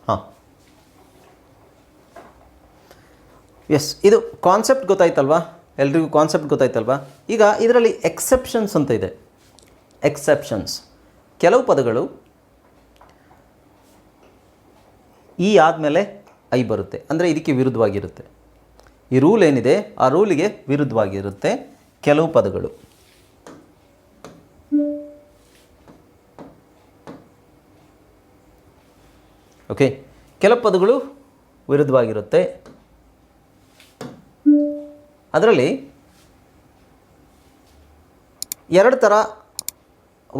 ಹಾಂ, ಎಸ್, ಇದು ಕಾನ್ಸೆಪ್ಟ್ ಗೊತ್ತಾಯ್ತಲ್ವಾ? ಎಲ್ರಿಗೂ ಕಾನ್ಸೆಪ್ಟ್ ಗೊತ್ತಾಯ್ತಲ್ವಾ? ಈಗ ಇದರಲ್ಲಿ ಎಕ್ಸೆಪ್ಷನ್ಸ್ ಅಂತ ಇದೆ. ಎಕ್ಸೆಪ್ಷನ್ಸ್, ಕೆಲವು ಪದಗಳು ಈ ಆದಮೇಲೆ ಐ ಬರುತ್ತೆ, ಅಂದರೆ ಇದಕ್ಕೆ ವಿರುದ್ಧವಾಗಿರುತ್ತೆ. ಈ ರೂಲ್ ಏನಿದೆ ಆ ರೂಲಿಗೆ ವಿರುದ್ಧವಾಗಿರುತ್ತೆ ಕೆಲವು ಪದಗಳು. ಓಕೆ, ಕೆಲವು ಪದಗಳು ವಿರುದ್ಧವಾಗಿರುತ್ತೆ. ಅದರಲ್ಲಿ ಎರಡು ಥರ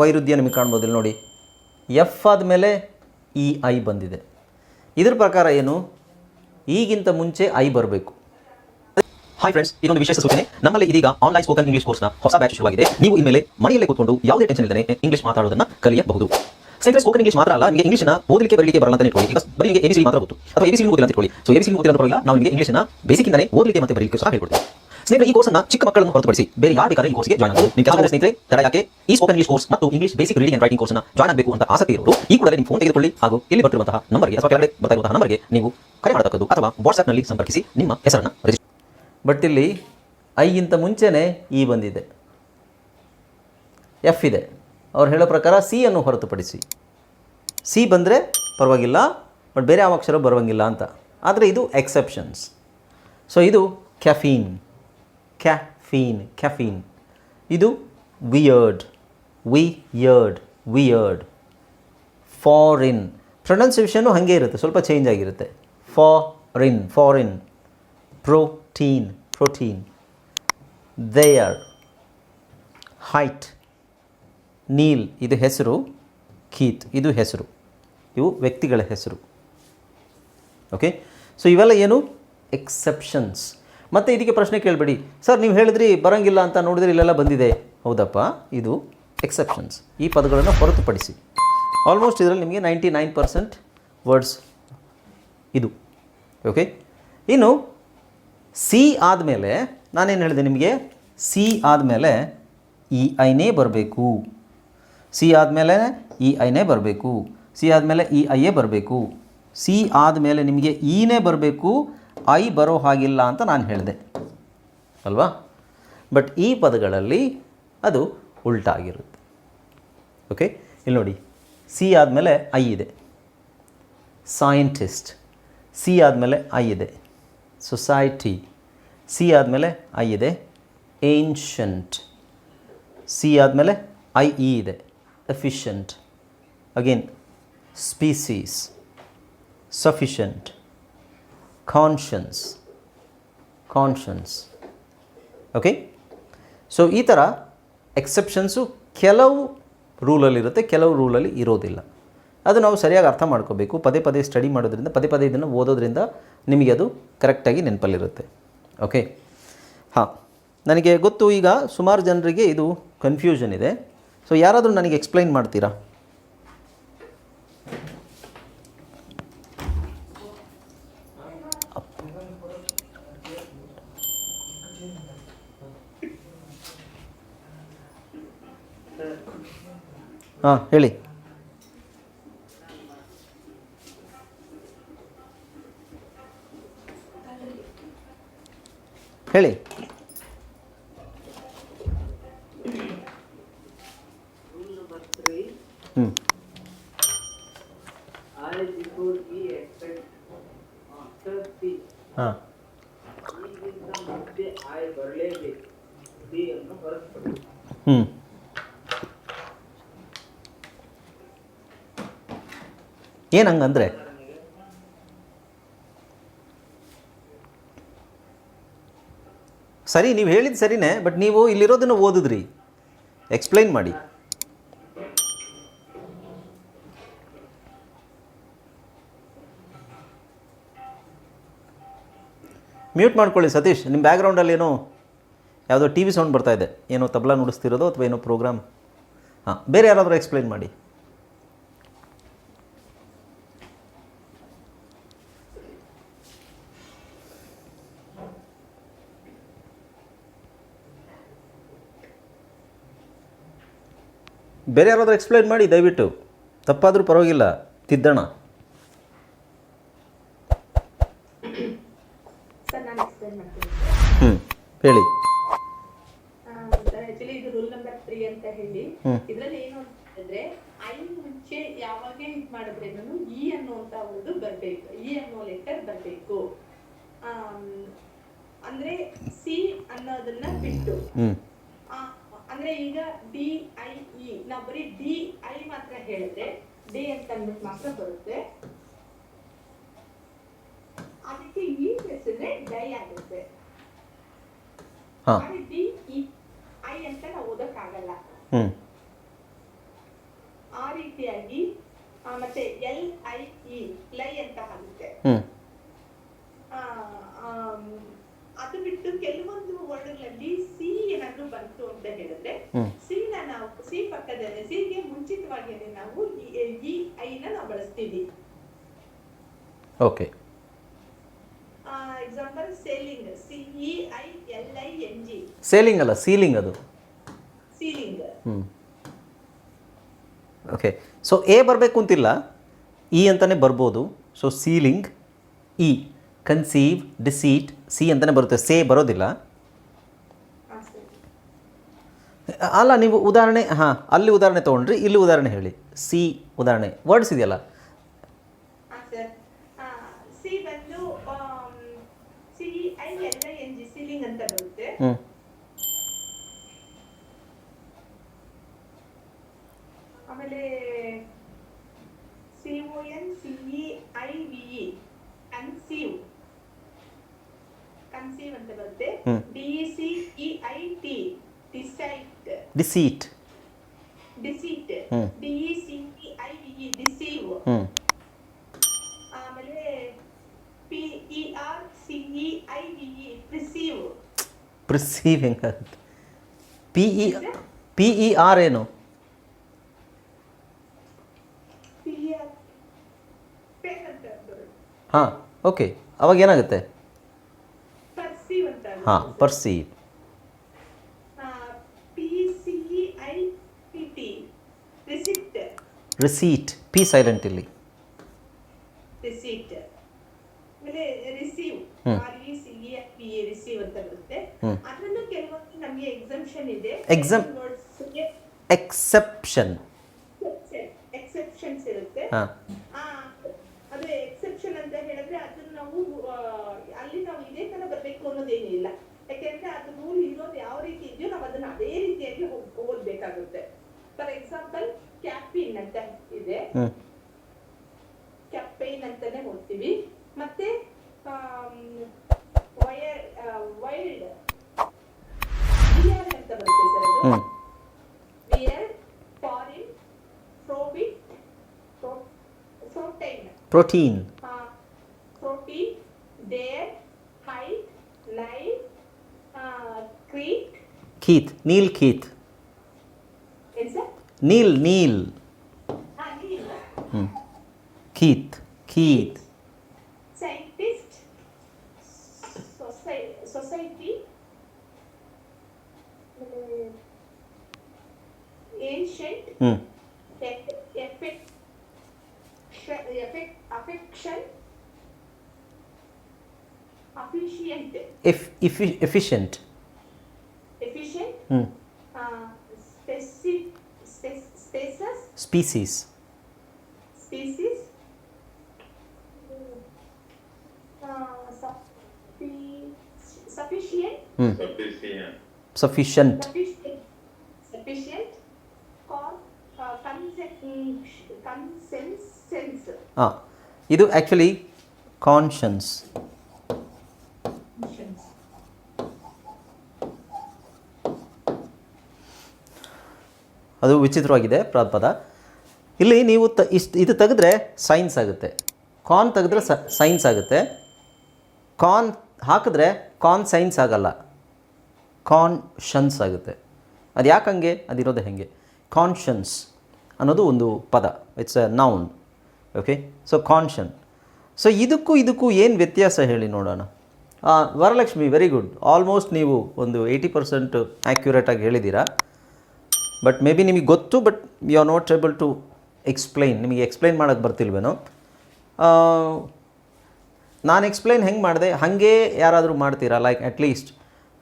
ವೈರುಧ್ಯ ನಿಮಗೆ ಕಾಣ್ಬೋದು ಇಲ್ಲಿ ನೋಡಿ. ಎಫ್ ಆದಮೇಲೆ ಈ ಐ ಬಂದಿದೆ. ಇದ್ರ ಪ್ರಕಾರ ಏನು, ಈಗಿಂತ ಮುಂಚೆ ಐ ಬರಬೇಕು. ಹಾಯ್ ಫ್ರೆಂಡ್ಸ್, ಇದೊಂದು ವಿಶೇಷ ಸೂಚನೆ. ನಮ್ಮಲ್ಲಿ ಇದೀಗ ಆನ್ಲೈನ್ ಸ್ಪೋಕನ್ ಇಂಗ್ಲಿಷ್ ಕೋರ್ಸ್ನ ಹೊಸ ಬ್ಯಾಚ್ ಶುರುವಾಗಿದೆ. ನೀವು ಇನ್ಮೇಲೆ ಮನೆಯಲ್ಲೇ ಕೂತ್ಕೊಂಡು ಯಾವುದೇ ಟೆನ್ಷನ್ ಇಲ್ಲದೆ ಇಂಗ್ಲಿಷ್ ಮಾತಾಡೋದನ್ನ ಕಲಿಯಬಹುದು. ಸ್ನೇಹಿತರೆ, ಸ್ಪೋಕನ್ ಇಂಗ್ಲಿಷ್ ಮಾತ್ರ ಅಲ್ಲ, ನಿಮಗೆ ಇಂಗ್ಲಿಷ್ನ ಓದಲಿಕ್ಕೆ ಬರಲಿಕ್ಕೆ ಬರಲ್ಲ ಅಂತ ಇಟ್ಕೊಳ್ಳಿ. ಈಗ ಬರೀ ನಿಮಗೆ ಎಬಿಸಿ ಮಾತ್ರ ಗೊತ್ತು ಅಥವಾ ಎಬಿಸಿ ಓದಿಲ್ಲ ಅಂತ ಇಟ್ಕೊಳ್ಳಿ. ಸೊ ಎಬಿಸಿ ಓದಿಲ್ಲ ಅಂತ ಬರಲ್ಲ, ನಾವು ನಿಮಗೆ ಇಂಗ್ಲಿಷ್ನ ಬೇಸಿಕ್ಕಿಂದಲೇ ಓದಲಿಕ್ಕೆ ಮತ್ತೆ ಬರಲಿಕ್ಕೆ ಸಹ ಹೇಳ್ಕೊಡ್ತೀವಿ. ಸ್ನೇಹಿತರೆ, ಈ ಕೋರ್ಸ್ನ ಚಿಕ್ಕ ಮಕ್ಕಳನ್ನು ಹೊರತುಪಡಿಸಿ ಬೇರೆ ಯಾರು ಬೇಕಾದ್ರೆ ಈ ಕೋರ್ಸ್ಗೆ ಜಾಯ್ನ್ ಆಗಬಹುದು. ನಿಮ್ಮ ಕೆಲವು ಸ್ನೇಹಿತರೆ ತಡ ಯಾಕೆ ಈ ಸ್ಪೋಕನ್ ಇಂಗ್ಲಿಷ್ ಕೋರ್ಸ್ ಮತ್ತು English basic reading and writing ಕೋರ್ಸ್ನ ಜಾಯ್ನ್ ಆಗಬೇಕು ಅಂತ ಆಸಕ್ತಿ ಇರೋರು ಈ ಕೂಡಲೇ ನಿಮ್ಮ ಫೋನ್ ತೆಗೆದುಕೊಳ್ಳಿ ಹಾಗೂ ಇಲ್ಲಿ ಬರ್ತಿರುವಂತಹ ನಂಬರ್ಗೆ ಅಥವಾ ಕೆಳಗಡೆ ಬರ್ತಾ ಇರುವಂತಹ ನಂಬರ್ಗೆ ನೀವು ಕರೆ ಮಾಡತಕ್ಕದ್ದು ಅಥವಾ ವಾಟ್ಸ್ಆ್ಯಪ್ನಲ್ಲಿ ಸಂಪರ್ಕಿಸಿ ನಿಮ್ಮ ಹೆಸರನ್ನು ರಿಜಿಸ್ಟರ್. ಬಟ್ ಇಲ್ಲಿ ಐಗಿಂತ ಮುಂಚೆನೇ ಇ ಬಂದಿದೆ, ಎಫ್ ಇದೆ. ಅವ್ರು ಹೇಳೋ ಪ್ರಕಾರ ಸಿ ಅನ್ನು ಹೊರತುಪಡಿಸಿ. ಸಿ ಬಂದರೆ ಪರವಾಗಿಲ್ಲ, ಬಟ್ ಬೇರೆ ಯಾವ ಅಕ್ಷರ ಬರುವಂಗಿಲ್ಲ ಅಂತ. ಆದರೆ ಇದು ಎಕ್ಸೆಪ್ಷನ್ಸ್. ಸೊ ಇದು ಕ್ಯಾಫೀನ್, ಕ್ಯಾಫೀನ್, ಕ್ಯಾಫೀನ್. ಇದು ವಿಯರ್ಡ್, ವಿಯರ್ಡ್. ಫಾರಿನ್, ಪ್ರೊನೌನ್ಸಿಯೇಷನ್ನು ಹಾಗೆ ಇರುತ್ತೆ, ಸ್ವಲ್ಪ ಚೇಂಜ್ ಆಗಿರುತ್ತೆ. Foreign. Protein. Their, height. Neil ಇದು ಹೆಸರು, ಕೀತ್ ಇದು ಹೆಸರು. ಇವು ವ್ಯಕ್ತಿಗಳ ಹೆಸರು. ಓಕೆ, ಸೊ ಇವೆಲ್ಲ ಏನು ಎಕ್ಸೆಪ್ಷನ್ಸ್. ಮತ್ತು ಇದಕ್ಕೆ ಪ್ರಶ್ನೆ ಕೇಳಬೇಡಿ, ಸರ್ ನೀವು ಹೇಳಿದ್ರಿ ಬರೋಂಗಿಲ್ಲ ಅಂತ, ನೋಡಿದ್ರೆ ಇಲ್ಲೆಲ್ಲ ಬಂದಿದೆ. ಹೌದಪ್ಪ, ಇದು ಎಕ್ಸೆಪ್ಷನ್ಸ್. ಈ ಪದಗಳನ್ನು ಹೊರತುಪಡಿಸಿ ಆಲ್ಮೋಸ್ಟ್ ಇದರಲ್ಲಿ ನಿಮಗೆ 99% ವರ್ಡ್ಸ್ ಇದು. ಓಕೆ, ಇನ್ನು ಸಿ ಆದಮೇಲೆ ನಾನೇನು ಹೇಳಿದೆ ನಿಮಗೆ, ಸಿ ಆದಮೇಲೆ ಇ ಐನೇ ಬರಬೇಕು. ಸಿ ಆದಮೇಲೆ ಇ ಐನೇ ಬರಬೇಕು. ಸಿ ಆದಮೇಲೆ ಇ ಐಯೇ ಬರಬೇಕು. ಸಿ ಆದಮೇಲೆ ನಿಮಗೆ ಇನೇ ಬರಬೇಕು, ಐ ಬರೋ ಹಾಗಿಲ್ಲ ಅಂತ ನಾನು ಹೇಳಿದೆ ಅಲ್ವಾ? ಬಟ್ ಈ ಪದಗಳಲ್ಲಿ ಅದು ಉಲ್ಟಾ ಆಗಿರುತ್ತೆ. ಓಕೆ, ಇಲ್ಲಿ ನೋಡಿ, ಸಿ ಆದಮೇಲೆ ಐ ಇದೆ. ಸೈಂಟಿಸ್ಟ್, ಸಿ ಆದಮೇಲೆ ಐ ಇದೆ. ಸೊಸೈಟಿ, ಸಿ ಆದಮೇಲೆ ಐ ಇದೆ. ಏನ್ಷಂಟ್, ಸಿ ಆದಮೇಲೆ ಐ ಇ ಇದೆ. Efficient, again species, sufficient, conscience. Okay, so ಈ ಥರ ಎಕ್ಸೆಪ್ಷನ್ಸು ಕೆಲವು ರೂಲಲ್ಲಿರುತ್ತೆ, ಕೆಲವು ರೂಲಲ್ಲಿ ಇರೋದಿಲ್ಲ. ಅದು ನಾವು ಸರಿಯಾಗಿ ಅರ್ಥ ಮಾಡ್ಕೋಬೇಕು. ಪದೇ ಪದೇ ಸ್ಟಡಿ ಮಾಡೋದ್ರಿಂದ, ಪದೇ ಪದೇ ಇದನ್ನು ಓದೋದ್ರಿಂದ ನಿಮಗೆ ಅದು ಕರೆಕ್ಟಾಗಿ ನೆನಪಲ್ಲಿರುತ್ತೆ. ಓಕೆ, ಹಾಂ, ನನಗೆ ಗೊತ್ತು ಈಗ ಸುಮಾರು ಜನರಿಗೆ ಇದು ಕನ್ಫ್ಯೂಷನ್ ಇದೆ. ಸೊ ಯಾರಾದರೂ ನನಗೆ ಎಕ್ಸ್ಪ್ಲೈನ್ ಮಾಡ್ತೀರಾ? ಹಾಂ, ಹೇಳಿ. ಹೇಳಿ. ಹಾಂ, ಏನು ಹಂಗಂದರೆ? ಸರಿ, ನೀವು ಹೇಳಿದ್ದು ಸರಿನೇ, ಬಟ್ ನೀವು ಇಲ್ಲಿರೋದನ್ನು ಓದಿದ್ರಿ, ಎಕ್ಸ್ಪ್ಲೈನ್ ಮಾಡಿ. ಮ್ಯೂಟ್ ಮಾಡ್ಕೊಳ್ಳಿ ಸತೀಶ್. ನಿಮ್ಮ ಬ್ಯಾಕ್ಗ್ರೌಂಡಲ್ಲಿ ಏನೋ ಯಾವುದೋ ಟಿ ವಿ ಸೌಂಡ್ ಬರ್ತಾಯಿದೆ, ಏನೋ ತಬಲಾ ನುಡಿಸ್ತಿರೋದು ಅಥವಾ ಏನೋ ಪ್ರೋಗ್ರಾಮ್. ಹಾಂ, ಬೇರೆ ಯಾರಾದರೂ ಎಕ್ಸ್ಪ್ಲೈನ್ ಮಾಡಿ. ಬೇರೆ ಯಾರಾದರೂ ಎಕ್ಸ್ಪ್ಲೈನ್ ಮಾಡಿ ದಯವಿಟ್ಟು. ತಪ್ಪಾದರೂ ಪರವಾಗಿಲ್ಲ, ತಿದ್ದೋಣ. ಹೇಳಿ. ಆಕ್ಚುಲಿ ಇದು ರೂಲ್ ನಂಬರ್ 3 ಅಂತ ಹೇಳಿ ಇದ್ರಲ್ಲಿ ಏನು ಅಂತಂದ್ರೆ ಐ ಮುಂಚೆ ಯಾವಾಗ ಇದ್ ಮಾಡಿದ್ರೇನು ಇ ಅನ್ನುವಂತ ಒಂದು ಬರ್ಬೇಕು, ಇ ಅನ್ನೋ ಲೆಟರ್ ಬರ್ಬೇಕು. ಅಂದ್ರೆ ಸಿ ಅನ್ನೋದನ್ನ ಬಿಟ್ಟು ಅಂದ್ರೆ ಈಗ ಡಿ ಐ ಇ ನಾವು ಬರೀ ಡಿ ಐ ಮಾತ್ರ ಹೇಳಿದ್ರೆ ಡಿ ಅಂತ ಅಂದ್ಬಿಟ್ಟು ಮಾತ್ರ ಬರುತ್ತೆ. ಅದಕ್ಕೆ ಈ ಹೆಸರೇ ಡೈ ಆಗುತ್ತೆ. ಡಿ ಇ ಐ ಅಂತ ನಾವು ಓದಕ್ಕಾಗಲ್ಲ. ಆ ರೀತಿಯಾಗಿ ಮತ್ತೆ ಎಲ್ ಐ ಇ ಲೈ ಅಂತ ಆಗುತ್ತೆ. ಅದು ಬಿಟ್ಟು ಕೆಲವೊಂದು ವರ್ಡ್ಗಳಲ್ಲಿ ಸಿ ಏನಾದ್ರು ಬಂತು ಅಂತ ಹೇಳಿದ್ರೆ ಸಿನ ನಾವು ಸಿ ಪಕ್ಕದಲ್ಲಿ ಸಿಗೆ ಮುಂಚಿತವಾಗಿ ನಾವು ಇ ಐ ನ ನಾವು ಬಳಸ್ತೀವಿ. Okay. Example sailing, CEILING. Sailing ಅಲ್ಲ, ಸೀಲಿಂಗ್ ಅದು. ಸೀಲಿಂಗ್. ಓಕೆ. ಸೊ ಎ ಬರಬೇಕು ಅಂತಿಲ್ಲ, ಇ ಅಂತಲೇ ಬರ್ಬೋದು. So ceiling, E. Conceive, deceit, C ಅಂತಲೇ ಬರುತ್ತೆ, ಸೇ ಬರೋದಿಲ್ಲ. ಅಲ್ಲ, ನೀವು ಉದಾಹರಣೆ ಅಲ್ಲಿ ಉದಾಹರಣೆ ತೊಗೊಂಡ್ರಿ, ಇಲ್ಲಿ ಉದಾಹರಣೆ ಹೇಳಿ. ಸಿ ಉದಾಹರಣೆ ವರ್ಡ್ಸ್ ಇದೆಯಲ್ಲ. ಸಿ ಬಂದು CEILING ಸೀಲಿಂಗ್ ಅಂತ ಬರುತ್ತೆ. ಆಮೇಲೆ CONCEIVE ಕನ್ಸೀವ್, ಕನ್ಸೀವ್ ಅಂತ ಬರುತ್ತೆ. DECEIT deceit, deceit, deceit, DECEIVE deceive. ಆಮೇಲೆ PERCEIVE ಪ್ರಿಸೀವ್. ಪ್ರಿಸೀವ್ ಹೆಂಗಾಗುತ್ತೆ? PER ಏನು? ಹಾಂ, ಓಕೆ. ಅವಾಗ ಏನಾಗುತ್ತೆ? ಪರ್ಸೀವ್ ಅಂತ. ಹಾಂ, perceive. PCEIPT receipt, receipt, P silent ಇಲ್ಲಿ. ರಿಸೀಟ್. ಆಮೇಲೆ ರಿಸೀವ್, RECEIVE ರಿಸೀವ್ ಅಂತ ಬರುತ್ತೆ. ಅದರಲ್ಲೂ ಕೆಲವೊಂದು ನಮಗೆ ಎಕ್ಸೆಪ್ಷನ್ ಇದೆ. ಎಕ್ಸೆಪ್ಷನ್ ಎಕ್ಸೆಪ್ಷನ್ಸ್ ಇರುತ್ತೆ. ಅದು ಎಕ್ಸೆಪ್ಷನ್ ಅಂತ ಹೇಳಿದ್ರೆ ಅದನ್ನ ನಾವು ಅಲ್ಲಿ ನಾವು ಇದೇ ತರ ಬರ್ಬೇಕು ಅನ್ನೋದೇನಿಲ್ಲ. ಯಾಕೆಂದ್ರೆ ಅದು ರೂಲ್ ಇರೋದು ಯಾವ ರೀತಿ ಇದೆಯೋ ನಾವು ಅದನ್ನ ಅದೇ ರೀತಿಯಾಗಿ ಓದ್ಬೇಕಾಗುತ್ತೆ. ಫಾರ್ ಎಕ್ಸಾಂಪಲ್ ಕ್ಯಾಪಿನ್ ಅಂತ ಇದೆ, ಕ್ಯಾಪೇನ್ ಅಂತಾನೆ ಓದ್ತೀವಿ. ಮತ್ತೆ ವೈಲ್ಡ್ ವಿಯರ್ಡ್ ಅಂತ ಬರುತ್ತೆ ಸರ್. ಅದು weird, foreign, forfeit, protein, protein, their, height, line, Crete, Keith, Neil Keith, ಏನು sir? Neil, Neil, Neil, Keith, Keith, scientist, society, ancient, affection, efficient, efficient, species, sufficient, consensus. ಇದು ಆ್ಯಕ್ಚುಲಿ ಕಾನ್ಷನ್ಸ್. ಅದು ವಿಚಿತ್ರವಾಗಿದೆ ಪದ. ಇಲ್ಲಿ ನೀವು ಇದು ತೆಗೆದ್ರೆ ಸೈನ್ಸ್ ಆಗುತ್ತೆ, ಕಾನ್ ತೆಗೆದ್ರೆ ಸೈನ್ಸ್ ಆಗುತ್ತೆ, ಕಾನ್ ಹಾಕಿದ್ರೆ ಕಾನ್ ಸೈನ್ಸ್ ಆಗಲ್ಲ, ಕಾನ್ಷನ್ಸ್ ಆಗುತ್ತೆ. ಅದು ಯಾಕೆ ಹಂಗೆ? ಅದಿರೋದು ಹೇಗೆ? ಕಾನ್ಷನ್ಸ್ ಅನ್ನೋದು ಒಂದು ಪದ, it's a noun. Okay, so conscience. So ಇದಕ್ಕೂ ಏನು ವ್ಯತ್ಯಾಸ ಹೇಳಿ ನೋಡೋಣ. Varalakshmi, very good. ಆಲ್ಮೋಸ್ಟ್ ನೀವು ಒಂದು 80% ಆ್ಯಕ್ಯುರೇಟಾಗಿ ಹೇಳಿದ್ದೀರಾ. ಬಟ್ ಮೇ ಬಿ ನಿಮಗೆ ಗೊತ್ತು, but you are not able to explain. ನಿಮಗೆ ಎಕ್ಸ್ಪ್ಲೈನ್ ಮಾಡೋಕ್ಕೆ ಬರ್ತಿಲ್ವೇನೋ. ನಾನು ಎಕ್ಸ್ಪ್ಲೈನ್ ಹೆಂಗೆ ಮಾಡಿದೆ ಹಾಗೆ ಯಾರಾದರೂ ಮಾಡ್ತೀರಾ? Like at least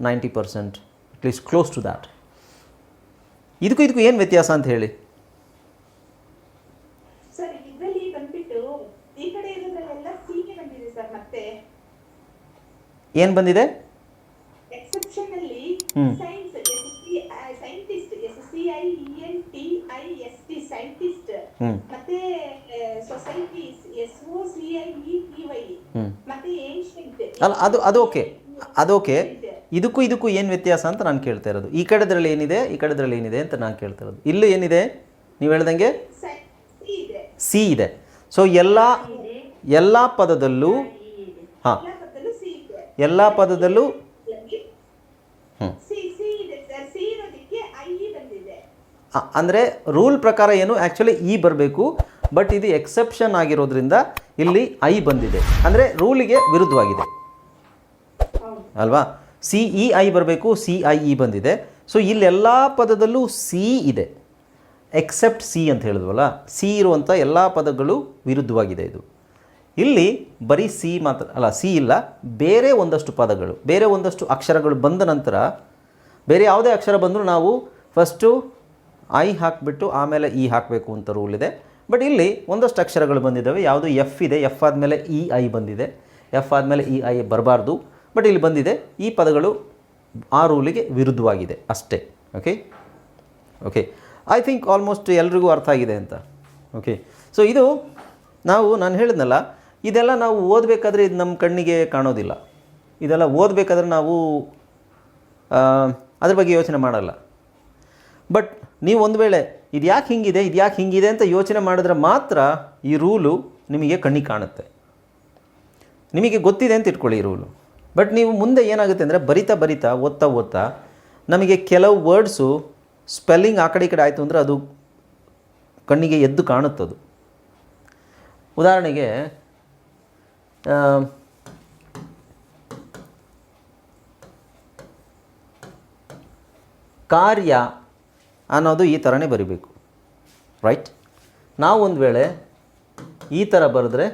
90%, at least close to that. ಇದಕ್ಕೂ ಏನು ವ್ಯತ್ಯಾಸ ಅಂತ ಹೇಳಿ? ಸರ್ ಇದರಲ್ಲಿ ಬಂದ್ಬಿಟ್ಟು ಈ ಕಡೆ ಇರೋದ್ರಲ್ಲೆಲ್ಲ ಸಿಗೆ ಬಂದಿದೆ ಸರ್. ಮತ್ತೆ ಏನು ಬಂದಿದೆ? ಎಕ್ಸೆಪ್ಷನ್ ಅಲ್ಲಿ ಸೈನ್ಸ್ ಸೈಂಟಿಸ್ಟ್ SCIENTIST ಸೈಂಟಿಸ್ಟ್, ಮತ್ತೆ ಸೊಸೈಟೀಸ್ SOCIETY, ಮತ್ತೆ ಏನ್ಷಿಯಂಟ್. ಅಲ್ಲ, ಅದು ಓಕೆ, ಇದಕ್ಕೂ ಏನು ವ್ಯತ್ಯಾಸ ಅಂತ ನಾನು ಕೇಳ್ತಾ ಇರೋದು. ಈ ಕಡೆದ್ರಲ್ಲಿ ಏನಿದೆ, ಈ ಕಡೆದ್ರಲ್ಲಿ ಏನಿದೆ ಅಂತ ನಾನು ಕೇಳ್ತಾ ಇರೋದು. ಇಲ್ಲಿ ಏನಿದೆ ನೀವು ಹೇಳ್ದಂಗೆ? ಸಿ ಇದೆ. ಸೊ ಎಲ್ಲ ಪದದಲ್ಲೂ ಹಾಂ, ಎಲ್ಲ ಪದದಲ್ಲೂ ಅಂದರೆ ರೂಲ್ ಪ್ರಕಾರ ಏನು ಆ್ಯಕ್ಚುಲಿ ಇ ಬರಬೇಕು, ಬಟ್ ಇದು ಎಕ್ಸೆಪ್ಷನ್ ಆಗಿರೋದ್ರಿಂದ ಇಲ್ಲಿ ಐ ಬಂದಿದೆ. ಅಂದರೆ ರೂಲಿಗೆ ವಿರುದ್ಧವಾಗಿದೆ ಅಲ್ವಾ? CEI ಬರಬೇಕು, CIE ಬಂದಿದೆ. ಸೊ ಇಲ್ಲೆಲ್ಲ ಪದದಲ್ಲೂ ಸಿ ಇದೆ, ಎಕ್ಸೆಪ್ಟ್ ಸಿ ಅಂತ ಹೇಳಿದ್ವಲ್ಲ. ಸಿ ಇರುವಂಥ ಎಲ್ಲ ಪದಗಳು ವಿರುದ್ಧವಾಗಿದೆ. ಇದು ಇಲ್ಲಿ ಬರೀ ಸಿ ಮಾತ್ರ ಅಲ್ಲ, ಸಿ ಇಲ್ಲ, ಬೇರೆ ಒಂದಷ್ಟು ಪದಗಳು, ಬೇರೆ ಒಂದಷ್ಟು ಅಕ್ಷರಗಳು ಬಂದ ನಂತರ ಬೇರೆ ಯಾವುದೇ ಅಕ್ಷರ ಬಂದರೂ ನಾವು ಫಸ್ಟು ಐ ಹಾಕಿಬಿಟ್ಟು ಆಮೇಲೆ ಇ ಹಾಕಬೇಕು ಅಂತ ರೂಲ್ ಇದೆ. ಬಟ್ ಇಲ್ಲಿ ಒಂದಷ್ಟು ಅಕ್ಷರಗಳು ಬಂದಿದ್ದಾವೆ. ಯಾವುದು ಎಫ್ ಇದೆ, ಎಫ್ ಆದಮೇಲೆ EI ಬಂದಿದೆ, ಎಫ್ ಆದಮೇಲೆ EI ಬರಬಾರ್ದು, ಬಟ್ ಇಲ್ಲಿ ಬಂದಿದೆ. ಈ ಪದಗಳು ಆ ರೂಲಿಗೆ ವಿರುದ್ಧವಾಗಿದೆ ಅಷ್ಟೇ. ಓಕೆ, ಐ ಥಿಂಕ್ ಆಲ್ಮೋಸ್ಟ್ ಎಲ್ರಿಗೂ ಅರ್ಥ ಆಗಿದೆ ಅಂತ. ಓಕೆ, ಸೊ ಇದು ನಾನು ಹೇಳಿದ್ನಲ್ಲ, ಇದೆಲ್ಲ ನಾವು ಓದಬೇಕಾದ್ರೆ ಇದು ನಮ್ಮ ಕಣ್ಣಿಗೆ ಕಾಣೋದಿಲ್ಲ. ಇದೆಲ್ಲ ಓದಬೇಕಾದ್ರೆ ನಾವು ಅದ್ರ ಬಗ್ಗೆ ಯೋಚನೆ ಮಾಡಲ್ಲ. ಬಟ್ ನೀವು ಒಂದು ವೇಳೆ ಇದು ಯಾಕೆ ಹಿಂಗಿದೆ ಅಂತ ಯೋಚನೆ ಮಾಡಿದ್ರೆ ಮಾತ್ರ ಈ ರೂಲು ನಿಮಗೆ ಕಣ್ಣಿಗೆ ಕಾಣುತ್ತೆ. ನಿಮಗೆ ಗೊತ್ತಿದೆ ಅಂತ ಇಟ್ಕೊಳ್ಳಿ ಈ ರೂಲು. ಬಟ್ ನೀವು ಮುಂದೆ ಏನಾಗುತ್ತೆ ಅಂದರೆ ಬರಿತಾ ಓದ್ತಾ ನಮಗೆ ಕೆಲವು ವರ್ಡ್ಸು ಸ್ಪೆಲ್ಲಿಂಗ್ ಆ ಕಡೆ ಈ ಕಡೆ ಆಯಿತು ಅಂದರೆ ಅದು ಕಣ್ಣಿಗೆ ಎದ್ದು ಕಾಣುತ್ತದು. ಉದಾಹರಣೆಗೆ ಕಾರ್ಯ ಅನ್ನೋದು ಈ ಥರನೇ ಬರಿಬೇಕು, ರೈಟ್? ನಾವು ಒಂದು ವೇಳೆ ಈ ಥರ ಬರೆದ್ರೆ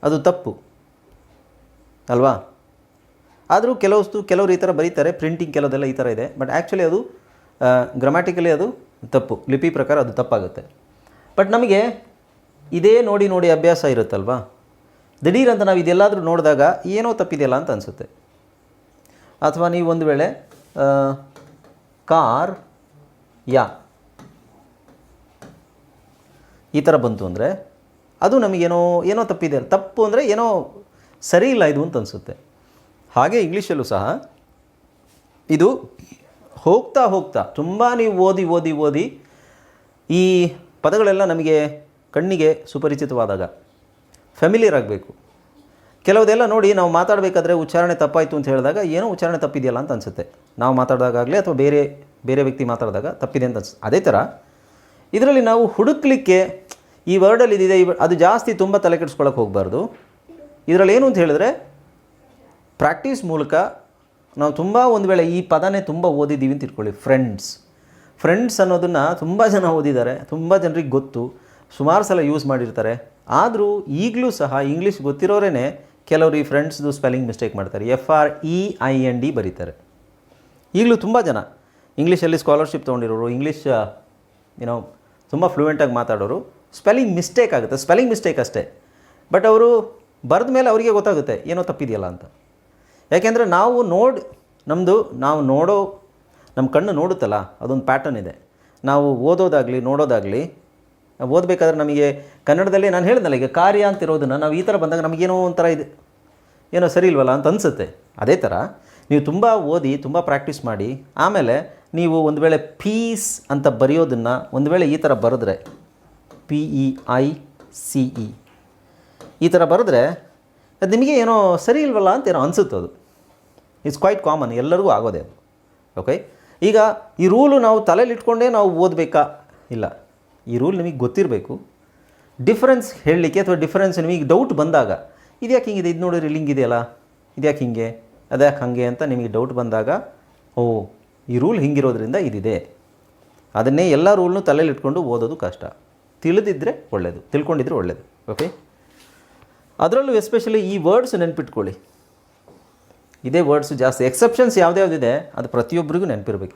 ಅದು ತಪ್ಪು ಅಲ್ವಾ? ಆದರೂ ಕೆಲವರು ಈ ಥರ ಬರೀತಾರೆ, ಪ್ರಿಂಟಿಂಗ್ ಕೆಲವುದೆಲ್ಲ ಈ ಥರ ಇದೆ. ಬಟ್ ಆ್ಯಕ್ಚುಲಿ ಅದು ಗ್ರಾಮ್ಯಾಟಿಕಲಿ ಅದು ತಪ್ಪು, ಲಿಪಿ ಪ್ರಕಾರ ಅದು ತಪ್ಪಾಗುತ್ತೆ. ಬಟ್ ನಮಗೆ ಇದೇ ನೋಡಿ ನೋಡಿ ಅಭ್ಯಾಸ ಇರುತ್ತಲ್ವಾ, ದಿಢೀರಂತ ನಾವು ಇದೆಲ್ಲಾದರೂ ನೋಡಿದಾಗ ಏನೋ ತಪ್ಪಿದೆಯಲ್ಲ ಅಂತ ಅನಿಸುತ್ತೆ. ಅಥವಾ ನೀವು ಒಂದು ವೇಳೆ ಕಾರ್ ಯಾ ಈ ಥರ ಬಂತು ಅಂದರೆ ಅದು ನಮಗೇನೋ ಏನೋ ತಪ್ಪಿದೆ, ತಪ್ಪು ಅಂದರೆ ಏನೋ ಸರಿ ಇಲ್ಲ ಇದು ಅಂತ ಅನಿಸುತ್ತೆ. ಹಾಗೆ ಇಂಗ್ಲೀಷಲ್ಲೂ ಸಹ ಇದು ಹೋಗ್ತಾ ಹೋಗ್ತಾ ತುಂಬ ನೀವು ಓದಿ ಈ ಪದಗಳೆಲ್ಲ ನಮಗೆ ಕಣ್ಣಿಗೆ ಸುಪರಿಚಿತವಾದಾಗ ಫ್ಯಾಮಿಲಿಯರ್ ಆಗಬೇಕು. ಕೆಲವುದೆಲ್ಲ ನೋಡಿ ನಾವು ಮಾತಾಡಬೇಕಾದ್ರೆ ಉಚ್ಚಾರಣೆ ತಪ್ಪಾಯಿತು ಅಂತ ಹೇಳಿದಾಗ ಏನೋ ಉಚ್ಚಾರಣೆ ತಪ್ಪಿದೆಯಲ್ಲ ಅಂತ ಅನಿಸುತ್ತೆ, ನಾವು ಮಾತಾಡಿದಾಗಲೇ ಅಥವಾ ಬೇರೆ ವ್ಯಕ್ತಿ ಮಾತಾಡಿದಾಗ ತಪ್ಪಿದೆ ಅಂತ ಅನಿಸುತ್ತೆ. ಅದೇ ಥರ ಇದರಲ್ಲಿ ನಾವು ಹುಡುಕ್ಲಿಕ್ಕೆ ಈ ವರ್ಡಲ್ಲಿ ಇದಿದೆ ಅದು ಜಾಸ್ತಿ ತುಂಬ ತಲೆ ಕೆಡಿಸ್ಕೊಳ್ಳೋಕೆ ಹೋಗಬಾರ್ದು. ಇದರಲ್ಲಿ ಏನು ಅಂತ ಹೇಳಿದ್ರೆ ಪ್ರಾಕ್ಟೀಸ್ ಮೂಲಕ ನಾವು ತುಂಬ ಒಂದು ವೇಳೆ ಈ ಪದನೇ ತುಂಬ ಓದಿದ್ದೀವಿ ಅಂತ ಇಟ್ಕೊಳ್ಳಿ. ಫ್ರೆಂಡ್ಸ್ ಅನ್ನೋದನ್ನು ತುಂಬ ಜನ ಓದಿದ್ದಾರೆ, ತುಂಬ ಜನರಿಗೆ ಗೊತ್ತು, ಸುಮಾರು ಸಲ ಯೂಸ್ ಮಾಡಿರ್ತಾರೆ. ಆದರೂ ಈಗಲೂ ಸಹ ಇಂಗ್ಲೀಷ್ ಗೊತ್ತಿರೋರೇ ಕೆಲವರು ಈ ಫ್ರೆಂಡ್ಸ್ದು ಸ್ಪೆಲ್ಲಿಂಗ್ ಮಿಸ್ಟೇಕ್ ಮಾಡ್ತಾರೆ, FREIND ಬರೀತಾರೆ. ಈಗಲೂ ತುಂಬ ಜನ ಇಂಗ್ಲೀಷಲ್ಲಿ ಸ್ಕಾಲರ್ಶಿಪ್ ತೊಗೊಂಡಿರೋರು, ಇಂಗ್ಲೀಷ್ ತುಂಬ ಫ್ಲೂಯೆಂಟಾಗಿ ಮಾತಾಡೋರು, ಸ್ಪೆಲ್ಲಿಂಗ್ ಮಿಸ್ಟೇಕ್ ಆಗುತ್ತೆ, ಸ್ಪೆಲ್ಲಿಂಗ್ ಮಿಸ್ಟೇಕ್ ಅಷ್ಟೇ. ಬಟ್ ಅವರು ಬರೆದ ಮೇಲೆ ಅವರಿಗೆ ಗೊತ್ತಾಗುತ್ತೆ ಏನೋ ತಪ್ಪಿದೆಯಲ್ಲ ಅಂತ. ಯಾಕೆಂದರೆ ನಮ್ಮ ಕಣ್ಣು ನೋಡುತ್ತಲ್ಲ, ಅದೊಂದು ಪ್ಯಾಟರ್ನ್ ಇದೆ. ನಾವು ಓದೋದಾಗಲಿ ನೋಡೋದಾಗಲಿ, ಓದಬೇಕಾದ್ರೆ ನಮಗೆ ಕನ್ನಡದಲ್ಲಿ ನಾನು ಹೇಳಿದ್ನಲ್ಲ ಈಗ ಕಾರ್ಯ ಅಂತಿರೋದನ್ನು ನಾವು ಈ ಥರ ಬಂದಾಗ ನಮಗೇನೋ ಒಂಥರ ಇದೆ, ಏನೋ ಸರಿ ಇಲ್ವಲ್ಲ ಅಂತ ಅನಿಸುತ್ತೆ. ಅದೇ ಥರ ನೀವು ತುಂಬ ಓದಿ ತುಂಬ ಪ್ರಾಕ್ಟೀಸ್ ಮಾಡಿ ಆಮೇಲೆ ನೀವು ಒಂದು ವೇಳೆ ಪೀಸ್ ಅಂತ ಬರೆಯೋದನ್ನು ಒಂದು ವೇಳೆ ಈ ಥರ ಬರೆದ್ರೆ PEICE ಈ ಥರ ಬರೆದ್ರೆ ಅದು ನಿಮಗೆ ಏನೋ ಸರಿ ಇಲ್ವಲ್ಲ ಅಂತ ಏನೋ ಅನಿಸುತ್ತೆ. ಅದು ಇಟ್ಸ್ ಕ್ವೈಟ್ ಕಾಮನ್, ಎಲ್ಲರಿಗೂ ಆಗೋದೇ ಅದು. ಓಕೆ, ಈಗ ಈ ರೂಲು ನಾವು ತಲೆಯಲ್ಲಿ ಇಟ್ಕೊಂಡೇ ನಾವು ಓದಬೇಕಾ? ಇಲ್ಲ, ಈ ರೂಲ್ ನಿಮಗೆ ಗೊತ್ತಿರಬೇಕು. ಡಿಫ್ರೆನ್ಸ್ ಹೇಳಲಿಕ್ಕೆ ಅಥವಾ ಡಿಫ್ರೆನ್ಸ್ ನಿಮಗೆ ಡೌಟ್ ಬಂದಾಗ ಇದ್ಯಾಕೆ ಹಿಂಗಿದೆ, ಇದು ನೋಡಿದ್ರೆ ಲಿಂಗ್ ಇದೆಯಲ್ಲ, ಇದ್ಯಾಕೆ ಹಿಂಗೆ, ಅದ್ಯಾಕೆ ಹಾಗೆ ಅಂತ ನಿಮಗೆ ಡೌಟ್ ಬಂದಾಗ ಈ ರೂಲ್ ಹಿಂಗಿರೋದ್ರಿಂದ ಇದಿದೆ. ಅದನ್ನೇ ಎಲ್ಲ ರೂಲ್ನೂ ತಲೆಯಲ್ಲಿ ಇಟ್ಕೊಂಡು ಓದೋದು ಕಷ್ಟ. ತಿಳಿದಿದ್ದರೆ ಒಳ್ಳೆಯದು, ತಿಳ್ಕೊಂಡಿದ್ರೆ ಒಳ್ಳೆಯದು. ಓಕೆ, ಅದರಲ್ಲೂ ಎಸ್ಪೆಷಲಿ ಈ ವರ್ಡ್ಸ್ ನೆನ್ಪಿಟ್ಕೊಳ್ಳಿ. ಇದೇ ವರ್ಡ್ಸು ಜಾಸ್ತಿ. ಎಕ್ಸೆಪ್ಷನ್ಸ್ ಯಾವುದ್ಯಾವುದಿದೆ ಅದು ಪ್ರತಿಯೊಬ್ಬರಿಗೂ ನೆನಪಿರಬೇಕು.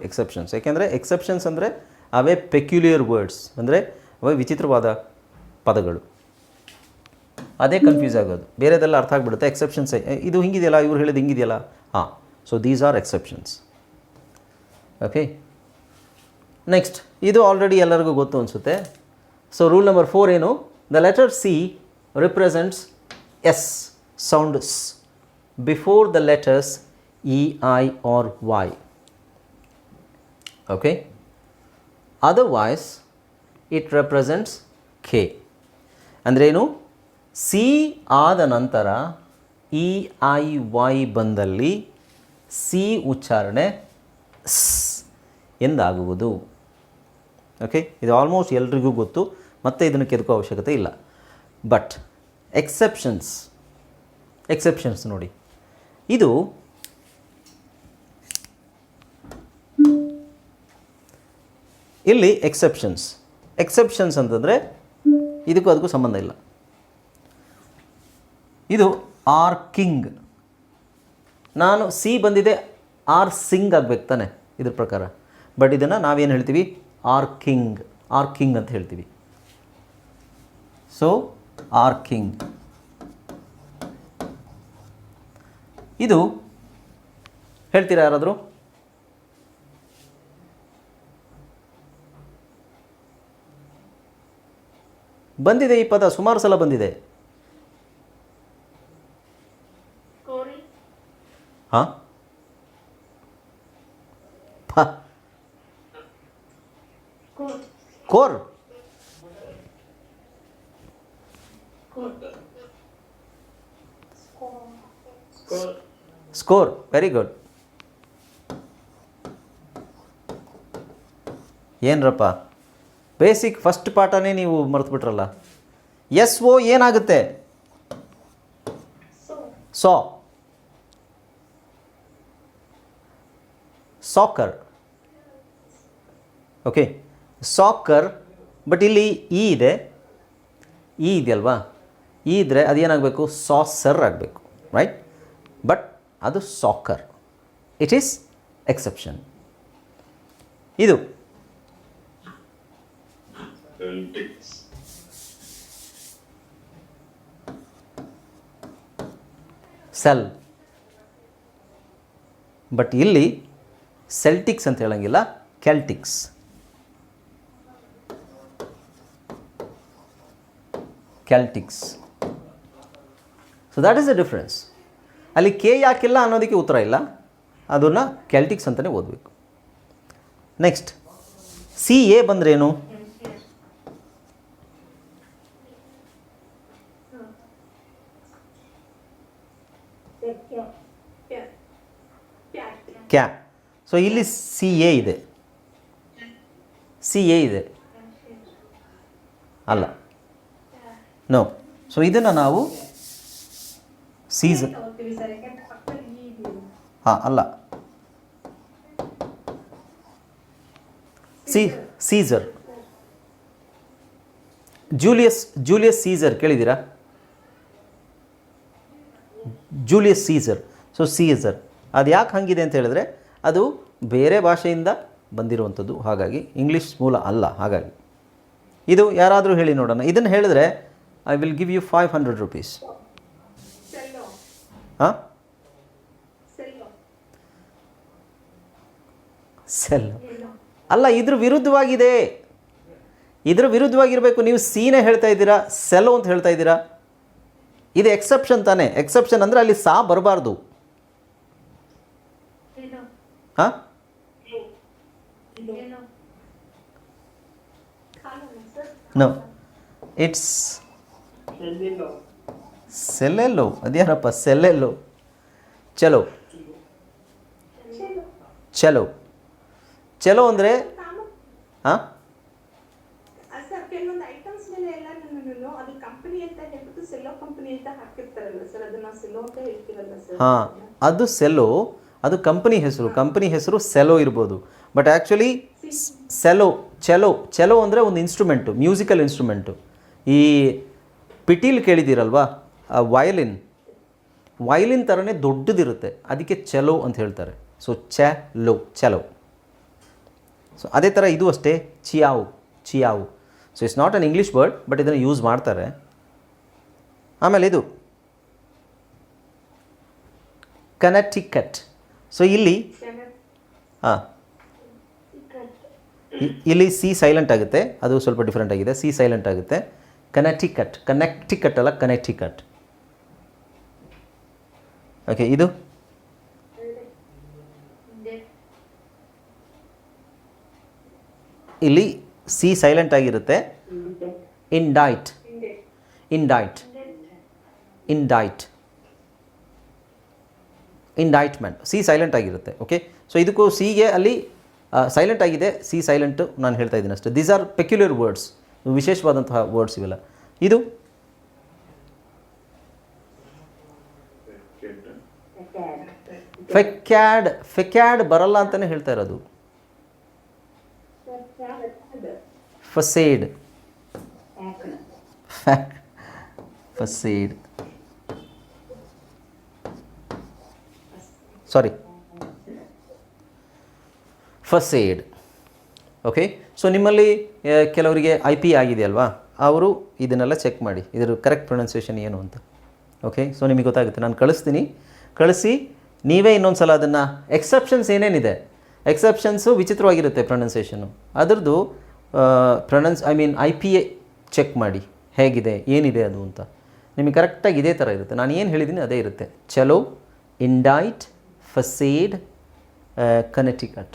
ಯಾಕೆಂದರೆ ಎಕ್ಸೆಪ್ಷನ್ಸ್ ಅಂದರೆ ಅವೇ ಪೆಕ್ಯುಲಿಯರ್ ವರ್ಡ್ಸ್, ಅಂದರೆ ಅವೇ ವಿಚಿತ್ರವಾದ ಪದಗಳು. ಅದೇ ಕನ್ಫ್ಯೂಸ್ ಆಗೋದು, ಬೇರೆದೆಲ್ಲ ಅರ್ಥ ಆಗಿಬಿಡುತ್ತೆ. ಎಕ್ಸೆಪ್ಷನ್ಸ್ ಇದು ಹಿಂಗಿದೆಯಲ್ಲ, ಇವ್ರು ಹೇಳಿದ್ದು ಹಿಂಗಿದೆಯಲ್ಲ, so these are exceptions. Okay, next ಇದು ಆಲ್ರೆಡಿ ಎಲ್ಲರಿಗೂ ಗೊತ್ತು ಅನಿಸುತ್ತೆ. ಸೊ ರೂಲ್ ನಂಬರ್ 4 ಏನು? The letter C represents S sound S before the letters E, I or Y. Okay, otherwise it represents K. ಅಂದ್ರೇನು? C ಆದ ನಂತರ E, I, Y ಬಂದಲ್ಲಿ C ಉಚ್ಚಾರಣೆ ಸ್ ಎಂದಾಗುವುದು. ಓಕೆ, ಇದು ಆಲ್ಮೋಸ್ಟ್ ಎಲ್ರಿಗೂ ಗೊತ್ತು, ಮತ್ತೆ ಇದನ್ನು ಕೆದಕೋ ಅವಶ್ಯಕತೆ ಇಲ್ಲ. ಬಟ್ ಎಕ್ಸೆಪ್ಷನ್ಸ್ ನೋಡಿ, ಇದು ಇಲ್ಲಿ ಎಕ್ಸೆಪ್ಷನ್ಸ್ ಅಂತಂದರೆ ಇದಕ್ಕೂ ಅದಕ್ಕೂ ಸಂಬಂಧ ಇಲ್ಲ. ಇದು ಆರ್ ಕಿಂಗ್, ನಾನು ಸಿ ಬಂದಿದೆ ಆರ್ ಸಿಂಗ್ ಆಗಬೇಕು ತಾನೆ ಇದ್ರ ಪ್ರಕಾರ. ಬಟ್ ಇದನ್ನು ನಾವೇನು ಹೇಳ್ತೀವಿ? ಆರ್ ಕಿಂಗ್ ಅಂತ ಹೇಳ್ತೀವಿ. ಸೊ ಆರ್ ಕಿಂಗ್ ಇದು ಹೇಳ್ತೀರಾ ಯಾರಾದರೂ? ಬಂದಿದೆ ಈ ಪದ, ಸುಮಾರು ಸಲ ಬಂದಿದೆ. ಹಾಂ, ಕೋರ್ ಸ್ಕೋರ್, ವೆರಿ ಗುಡ್. ಏನರಪ್ಪ, ಬೇಸಿಕ್ ಫಸ್ಟ್ ಪಾಠನೇ ನೀವು ಮರೆತುಬಿಟ್ರಲ್ಲ. SO ಏನಾಗುತ್ತೆ? ಸಾಕರ್. Okay, soccer. ಬಟ್ ಇಲ್ಲಿ ಇ ಇದೆಯಲ್ವಾ? ಈ ಇದ್ದರೆ ಅದೇನಾಗಬೇಕು, ಸಾಸರ್ ಆಗಬೇಕು, ರೈಟ್? ಬಟ್ ಅದು ಸಾಕರ್. It is exception. ಇದು ಸೆಲ್. ಬಟ್ ಇಲ್ಲಿ ಸೆಲ್ಟಿಕ್ಸ್ ಅಂತ ಹೇಳಂಗಿಲ್ಲ, Celtics. Celtics. So that is the difference. ಅಲ್ಲಿ ಕೆ ಯಾಕಿಲ್ಲ ಅನ್ನೋದಕ್ಕೆ ಉತ್ತರ ಇಲ್ಲ, ಅದನ್ನು ಕೆಲ್ಟಿಕ್ಸ್ ಅಂತಲೇ ಓದಬೇಕು. ನೆಕ್ಸ್ಟ್ ಸಿ ಎ ಬಂದ್ರೇನು? ಕ್ಯಾ. ಸೊ ಇಲ್ಲಿ ಸಿ ಎ ಇದೆ, ಸಿ ಎ ಇದೆ ಅಲ್ಲ, ನೋ. ಸೊ ಇದನ್ನು ನಾವು ಸೀಸರ್, ಹಾಂ ಅಲ್ಲ, ಸೀಸರ್. ಜೂಲಿಯಸ್ ಸೀಸರ್ ಕೇಳಿದ್ದೀರಾ? Julius Caesar. ಸೊ ಸೀಸರ್ ಅದು ಯಾಕೆ ಹಂಗಿದೆ ಅಂತ ಹೇಳಿದ್ರೆ ಅದು ಬೇರೆ ಭಾಷೆಯಿಂದ ಬಂದಿರುವಂಥದ್ದು, ಹಾಗಾಗಿ ಇಂಗ್ಲೀಷ್ ಮೂಲ ಅಲ್ಲ. ಹಾಗಾಗಿ ಇದು ಯಾರಾದರೂ ಹೇಳಿ ನೋಡೋಣ. ಇದನ್ನು ಹೇಳಿದ್ರೆ I will give you 500 rupees. ಹಾಂ, ಸೆಲ್ ಅಲ್ಲ, ಇದ್ರ ವಿರುದ್ಧವಾಗಿದೆ. ಇದ್ರ ವಿರುದ್ಧವಾಗಿರಬೇಕು. ನೀವು ಸೀನೇ ಹೇಳ್ತಾ ಇದ್ದೀರಾ, ಸೆಲ್ಲೋ ಅಂತ ಹೇಳ್ತಾ ಇದ್ದೀರಾ. ಇದು ಎಕ್ಸೆಪ್ಷನ್ ತಾನೇ. ಎಕ್ಸೆಪ್ಷನ್ ಅಂದರೆ ಅಲ್ಲಿ ಸಾ ಬರಬಾರ್ದು. ಹಾಂ, ನೋ, ಇಟ್ಸ್ ಸೆಲ್ಲೆಲ್ಲೋ. ಅದ್ಯಾರಪ್ಪ ಸೆಲ್ಲೆಲ್ಲೋ? ಚಲೋ, ಚಲೋ. ಚಲೋ ಅಂದರೆ ಹಾಂ, ಸರ್ ಕೆಲವೊಂದು ಐಟಮ್ಸ್ ಮೇಲೆ ಎಲ್ಲ ಅದು ಕಂಪನಿ ಅಂತ ಹೇಳ್ಬಿಟ್ಟು ಸೆಲ್ಲೋ ಕಂಪನಿ ಅಂತ ಹಾಕಿರ್ತಾರಲ್ಲ ಸರ್, ಅದನ್ನ ಸೆಲ್ಲೋ ಅಂತ ಹೇಳ್ತೀರಲ್ಲ ಸರ್? ಹಾಂ, ಅದು ಸೆಲ್ಲೋ, ಅದು ಕಂಪನಿ ಹೆಸರು. ಕಂಪನಿ ಹೆಸರು ಸೆಲ್ಲೋ ಇರ್ಬೋದು. ಬಟ್ ಆ್ಯಕ್ಚುಲಿ ಸೆಲ್ಲೋ, ಚೆಲೋ ಅಂದರೆ ಒಂದು ಇನ್ಸ್ಟ್ರೂಮೆಂಟು, ಮ್ಯೂಸಿಕಲ್ ಇನ್ಸ್ಟ್ರೂಮೆಂಟು. ಈ ಪಿಟೀಲ್ ಕೇಳಿದ್ದೀರಲ್ವಾ, ವಯಲಿನ್ ಥರನೇ ದೊಡ್ಡದಿರುತ್ತೆ, ಅದಕ್ಕೆ ಚೆಲೋ ಅಂತ ಹೇಳ್ತಾರೆ. ಸೊ ಚೆಲೋ. ಸೊ ಅದೇ ಥರ ಇದು ಅಷ್ಟೇ, ಚಿಯಾವು. So it's not an English word, but ಇದನ್ನು ಯೂಸ್ ಮಾಡ್ತಾರೆ. ಆಮೇಲೆ ಇದು ಕನೆಕ್ಟಿಕಟ್. ಸೊ ಇಲ್ಲಿ ಹಾಂ, ಇಲ್ಲಿ ಸಿ ಸೈಲೆಂಟ್ ಆಗುತ್ತೆ, ಅದು ಸ್ವಲ್ಪ ಡಿಫ್ರೆಂಟ್ ಆಗಿದೆ. ಸಿ ಸೈಲೆಂಟ್ ಆಗುತ್ತೆ. ಕನೆಕ್ಟಿಕಟ್ ಅಲ್ಲ, ಕನೆಕ್ಟಿಕಟ್. ಓಕೆ, ಇದು ಇಲ್ಲಿ ಸಿ ಸೈಲೆಂಟ್ ಆಗಿರುತ್ತೆ. ಇಂಡೈಟ್ಮೆಂಟ್. ಸಿ ಸೈಲೆಂಟ್ ಆಗಿರುತ್ತೆ. ಓಕೆ, ಸೊ ಇದಕ್ಕೂ ಸಿಗೆ ಅಲ್ಲಿ ಸೈಲೆಂಟ್ ಆಗಿದೆ, ಸಿ ಸೈಲೆಂಟು ನಾನು ಹೇಳ್ತಾ ಇದ್ದೀನಿ ಅಷ್ಟೇ. ದೀಸ್ ಆರ್ ಪೆಕ್ಯುಲರ್ ವರ್ಡ್ಸ್, ವಿಶೇಷವಾದಂತಹ ವರ್ಡ್ಸ್ ಇವೆಲ್ಲ. ಇದು ಫೆಕ್ಯಾಡ್ ಬರಲ್ಲ ಅಂತಲೇ ಹೇಳ್ತಾ ಇರೋದು. ಫಸೇಡ್. ಫಸೇಡ್. ಓಕೆ, ಸೊ ನಿಮ್ಮಲ್ಲಿ ಕೆಲವರಿಗೆ IP ಆಗಿದೆಯಲ್ವಾ, ಅವರು ಇದನ್ನೆಲ್ಲ ಚೆಕ್ ಮಾಡಿ, ಇದರ ಕರೆಕ್ಟ್ ಪ್ರೊನೌನ್ಸಿಯೇಷನ್ ಏನು ಅಂತ. ಓಕೆ, ಸೊ ನಿಮಗೆ ಗೊತ್ತಾಗುತ್ತೆ. ನಾನು ಕಳಿಸಿ ನೀವೇ ಇನ್ನೊಂದು ಸಲ ಅದನ್ನು ಎಕ್ಸೆಪ್ಷನ್ಸ್ ಏನೇನಿದೆ, ಎಕ್ಸೆಪ್ಷನ್ಸು ವಿಚಿತ್ರವಾಗಿರುತ್ತೆ ಪ್ರೊನೌನ್ಸಿಯೇಷನ್ನು, ಅದರದ್ದು IPA ಚೆಕ್ ಮಾಡಿ ಹೇಗಿದೆ, ಏನಿದೆ ಅದು ಅಂತ. ನಿಮಗೆ ಕರೆಕ್ಟಾಗಿ ಇದೇ ಥರ ಇರುತ್ತೆ. ನಾನು ಏನು ಹೇಳಿದ್ದೀನಿ ಅದೇ ಇರುತ್ತೆ. ಚಲೋ, ಇಂಡೈಟ್, ಫಸೇಡ್, ಕನೆಕ್ಟಿಕಟ್.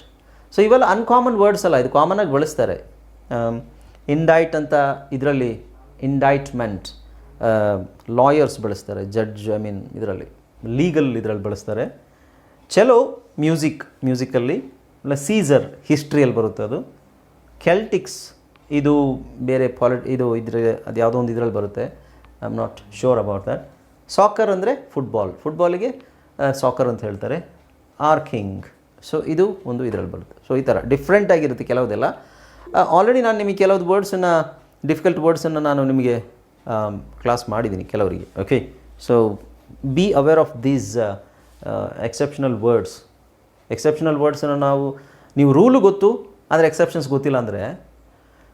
ಸೊ ಇವೆಲ್ಲ ಅನ್ಕಾಮನ್ ವರ್ಡ್ಸ್ ಅಲ್ಲ, ಇದು ಕಾಮನಾಗಿ ಬಳಸ್ತಾರೆ. ಇಂಡೈಟ್ ಅಂತ ಇದರಲ್ಲಿ ಇಂಡೈಟ್ಮೆಂಟ್ ಲಾಯರ್ಸ್ ಬಳಸ್ತಾರೆ, ಜಡ್ಜ್, ಇದರಲ್ಲಿ ಲೀಗಲ್ ಇದರಲ್ಲಿ ಬಳಸ್ತಾರೆ. ಚಲೋ ಮ್ಯೂಸಿಕಲ್ಲಿ, ಇಲ್ಲ ಸೀಸರ್ ಹಿಸ್ಟ್ರಿಯಲ್ಲಿ ಬರುತ್ತೆ ಅದು. ಕೆಲ್ಟಿಕ್ಸ್ ಇದು ಬೇರೆ ಅದು ಯಾವುದೋ ಒಂದು ಇದರಲ್ಲಿ ಬರುತ್ತೆ. I am not sure about that. Soccer ಅಂದರೆ ಫುಟ್ಬಾಲಿಗೆ ಸಾಕರ್ ಅಂತ ಹೇಳ್ತಾರೆ. ಆರ್ಕಿಂಗ್, ಸೊ ಇದು ಒಂದು ಇದರಲ್ಲಿ ಬರುತ್ತೆ. ಸೊ ಈ ಥರ ಡಿಫ್ರೆಂಟ್ ಆಗಿರುತ್ತೆ ಕೆಲವುದೆಲ್ಲ. ಆಲ್ರೆಡಿ ನಾನು ನಿಮಗೆ ಕೆಲವು ವರ್ಡ್ಸನ್ನು, ಡಿಫಿಕಲ್ಟ್ ವರ್ಡ್ಸನ್ನು ನಾನು ನಿಮಗೆ ಕ್ಲಾಸ್ ಮಾಡಿದ್ದೀನಿ ಕೆಲವರಿಗೆ. Okay, so be aware of these exceptional words. Exceptional ವರ್ಡ್ಸನ್ನು ನೀವು ರೂಲು ಗೊತ್ತು ಆದರೆ ಎಕ್ಸೆಪ್ಷನ್ಸ್ ಗೊತ್ತಿಲ್ಲ ಅಂದರೆ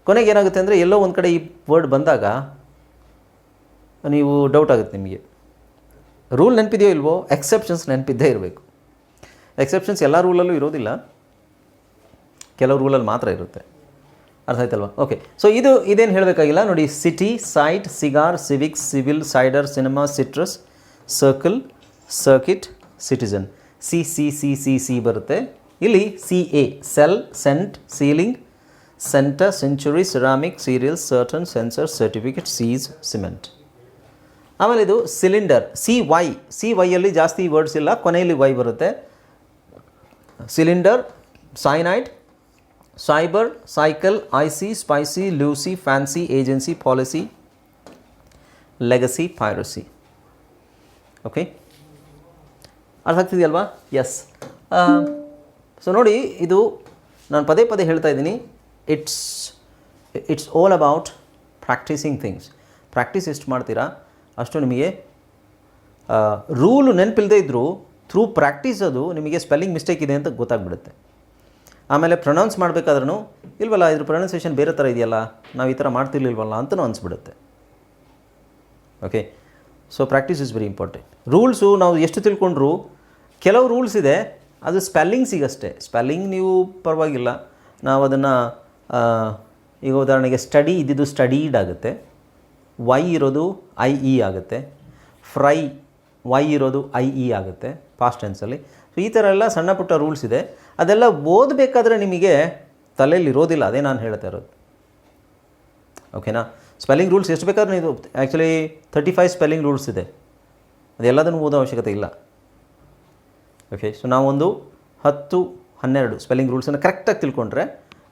ಕೊನೆಗೆ ಏನಾಗುತ್ತೆ ಅಂದರೆ ಎಲ್ಲೋ ಒಂದು ಕಡೆ ಈ ವರ್ಡ್ ಬಂದಾಗ ನೀವು ಡೌಟ್ ಆಗುತ್ತೆ ನಿಮಗೆ. ರೂಲ್ ನೆನಪಿದೆಯೋ ಇಲ್ವೋ, ಎಕ್ಸೆಪ್ಷನ್ಸ್ ನೆನಪಿದ್ದೇ ಇರಬೇಕು. ಎಕ್ಸೆಪ್ಷನ್ಸ್ ಎಲ್ಲ ರೂಲಲ್ಲೂ ಇರೋದಿಲ್ಲ, ಕೆಲವು ರೂಲಲ್ಲಿ ಮಾತ್ರ ಇರುತ್ತೆ. ಅರ್ಥ ಆಯ್ತಲ್ವಾ? ಓಕೆ, ಸೊ ಇದೇನು ಹೇಳಬೇಕಾಗಿಲ್ಲ ನೋಡಿ. City, site, cigar, civics, civil, cider, cinema, citrus, circle, circuit, citizen. C ಬರುತ್ತೆ. ಇಲ್ಲಿ CA cell, cent, ceiling, centre, century, ceramic, serial, certain, censor, certificate, cease, cement. ಆಮೇಲೆ ಇದು ಸಿಲಿಂಡರ್, CYಯಲ್ಲಿ ಜಾಸ್ತಿ ವರ್ಡ್ಸ್ ಇಲ್ಲ, ಕೊನೆಯಲ್ಲಿ Y ಬರುತ್ತೆ. Cylinder, cyanide, cyber, cycle, IC, spicy, Lucy, fancy, agency, policy, legacy, piracy. Okay, ಅರ್ಥ ಆಗ್ತಿದೆಯಲ್ವಾ? S. So ನೋಡಿ, ಇದು ನಾನು ಪದೇ ಪದೇ ಹೇಳ್ತಾ ಇದ್ದೀನಿ, it's all about practising things. Practice ಎಷ್ಟು ಮಾಡ್ತೀರಾ ಅಷ್ಟು ನಿಮಗೆ ರೂಲು ನೆನಪಿಲ್ಲದೆ ಇದ್ದರೂ ಥ್ರೂ ಪ್ರಾಕ್ಟೀಸ್ ಅದು ನಿಮಗೆ ಸ್ಪೆಲ್ಲಿಂಗ್ ಮಿಸ್ಟೇಕ್ ಇದೆ ಅಂತ ಗೊತ್ತಾಗ್ಬಿಡುತ್ತೆ. ಆಮೇಲೆ ಪ್ರೊನೌನ್ಸ್ ಮಾಡಬೇಕಾದ್ರೂ ಇಲ್ವಲ್ಲ, ಇದ್ರ ಪ್ರೊನೌನ್ಸಿಯೇಷನ್ ಬೇರೆ ಥರ ಇದೆಯಲ್ಲ, ನಾವು ಈ ಥರ ಮಾಡ್ತಿರ್ಲಿಲ್ವಲ್ಲ ಅಂತಲೂ ಅನಿಸ್ಬಿಡುತ್ತೆ. Okay, so practice is very important. Rules ನಾವು ಎಷ್ಟು ತಿಳ್ಕೊಂಡ್ರು, ಕೆಲವು ರೂಲ್ಸ್ ಇದೆ ಅದು ಸ್ಪೆಲ್ಲಿಂಗ್ಸಿಗಷ್ಟೇ. ಸ್ಪೆಲ್ಲಿಂಗ್ ನೀವು ಪರವಾಗಿಲ್ಲ, ನಾವು ಅದನ್ನು ಈಗ ಉದಾಹರಣೆಗೆ ಸ್ಟಡಿ ಇದ್ದಿದ್ದು ಸ್ಟಡೀಡ್ ಆಗುತ್ತೆ, ವೈ ಇರೋದು IE ಆಗುತ್ತೆ, ಫ್ರೈ ವೈ ಇರೋದು IE ಆಗುತ್ತೆ ಪಾಸ್ಟ್ ಟೆನ್ಸಲ್ಲಿ. ಸೊ ಈ ಥರ ಎಲ್ಲ ಸಣ್ಣ ಪುಟ್ಟ ರೂಲ್ಸ್ ಇದೆ, ಅದೆಲ್ಲ ಓದಬೇಕಾದ್ರೆ ನಿಮಗೆ ತಲೆಯಲ್ಲಿ ಇರೋದಿಲ್ಲ, ಅದೇ ನಾನು ಹೇಳ್ತಾ ಇರೋದು. ಓಕೆನಾ? ಸ್ಪೆಲ್ಲಿಂಗ್ ರೂಲ್ಸ್ ಎಷ್ಟು ಬೇಕಾದ್ರೂ ಇದು ಆ್ಯಕ್ಚುಲಿ 35 ಸ್ಪೆಲ್ಲಿಂಗ್ ರೂಲ್ಸ್ ಇದೆ, ಅದೆಲ್ಲದನ್ನು ಓದೋ ಅವಶ್ಯಕತೆ ಇಲ್ಲ. ಓಕೆ, ಸೊ ನಾವೊಂದು 10-12 ಸ್ಪೆಲ್ಲಿಂಗ್ ರೂಲ್ಸನ್ನು ಕರೆಕ್ಟಾಗಿ ತಿಳ್ಕೊಂಡ್ರೆ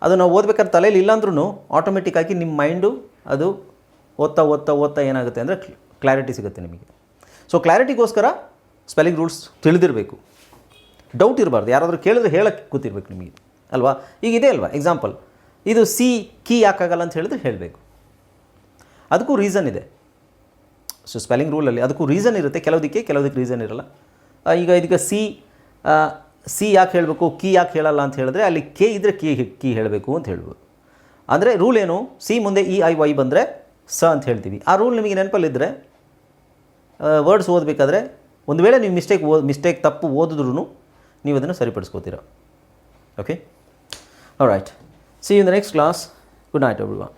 ಅದು ನಾವು ಓದಬೇಕಾದ್ರೆ ತಲೆಯಲ್ಲಿ ಇಲ್ಲ ಅಂದ್ರೂ ಆಟೋಮೆಟಿಕ್ಕಾಗಿ ನಿಮ್ಮ ಮೈಂಡು ಅದು ಓದ್ತಾ ಏನಾಗುತ್ತೆ ಅಂದರೆ ಕ್ಲಾರಿಟಿ ಸಿಗುತ್ತೆ ನಿಮಗೆ. ಸೊ ಕ್ಲಾರಿಟಿಗೋಸ್ಕರ ಸ್ಪೆಲ್ಲಿಂಗ್ ರೂಲ್ಸ್ ತಿಳಿದಿರಬೇಕು, ಡೌಟ್ ಇರಬಾರ್ದು, ಯಾರಾದರೂ ಕೇಳಿದ್ರೆ ಹೇಳಕ್ಕೆ ಗೊತ್ತಿರಬೇಕು ನಿಮಗೆ ಅಲ್ವಾ? ಈಗ ಇದೆ ಅಲ್ವಾ ಎಕ್ಸಾಂಪಲ್, ಇದು ಕೀ ಯಾಕಾಗಲ್ಲ ಅಂತ ಹೇಳಿದ್ರೆ ಹೇಳಬೇಕು, ಅದಕ್ಕೂ ರೀಸನ್ ಇದೆ. ಸೊ ಸ್ಪೆಲ್ಲಿಂಗ್ ರೂಲಲ್ಲಿ ಅದಕ್ಕೂ ರೀಸನ್ ಇರುತ್ತೆ, ಕೆಲವುದಕ್ಕೆ ರೀಸನ್ ಇರಲ್ಲ. ಈಗ ಇದಕ್ಕೆ ಸಿ ಯಾಕೆ ಹೇಳಬೇಕು, ಕೀ ಯಾಕೆ ಹೇಳಲ್ಲ ಅಂತ ಹೇಳಿದ್ರೆ ಅಲ್ಲಿ ಕೆ ಇದ್ದರೆ ಕೀ ಹೇಳಬೇಕು ಅಂತ ಹೇಳ್ಬೋದು. ಅಂದರೆ ರೂಲ್ ಏನು, ಸಿ ಮುಂದೆ EIY ಬಂದರೆ ಅಂತ ಹೇಳ್ತೀವಿ. ಆ ರೂಲ್ ನಿಮಗೆ ನೆನಪಲ್ಲಿದ್ದರೆ ವರ್ಡ್ಸ್ ಓದಬೇಕಾದ್ರೆ ಒಂದು ವೇಳೆ ನೀವು ಮಿಸ್ಟೇಕ್ ತಪ್ಪು ಓದಿದ್ರೂ ನೀವು ಅದನ್ನು ಸರಿಪಡಿಸ್ಕೋತೀರ. Okay, alright, see you in the next class. Good night everyone.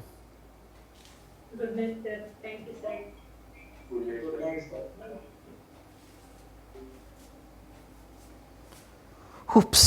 Good night, sir. Thank you, sir. Oops.